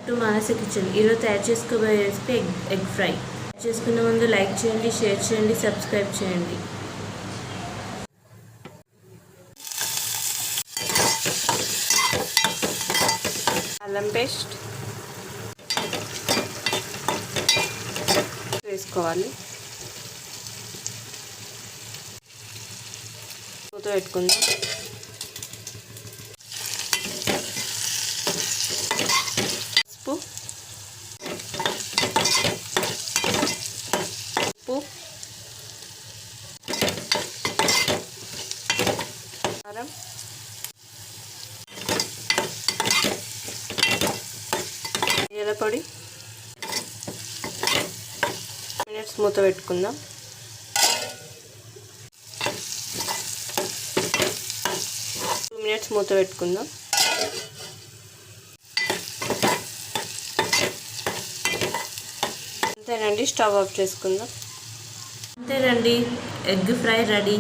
To Manasa kitchen. ఈరోజు తయారు చేసుకోబోయే రెసిపీ ఎగ్ ఫ్రై. చేసుకునే ముందు లైక్ చేయండి, షేర్ చేయండి, సబ్స్క్రైబ్ చేయండి. అల్లం పేస్ట్ వేసుకోవాలి. మూత పెట్టుకుందాం. పసుపు, ఉప్పు, కారం, జీలకర్ర పొడి. మినిట్స్ మూత పెట్టుకుందాం. మినిట్స్ మూత పెట్టుకుందాం. అంతేనండి, స్టవ్ ఆఫ్ చేసుకుందాం. అంతేనండి, ఎగ్ ఫ్రై రెడీ.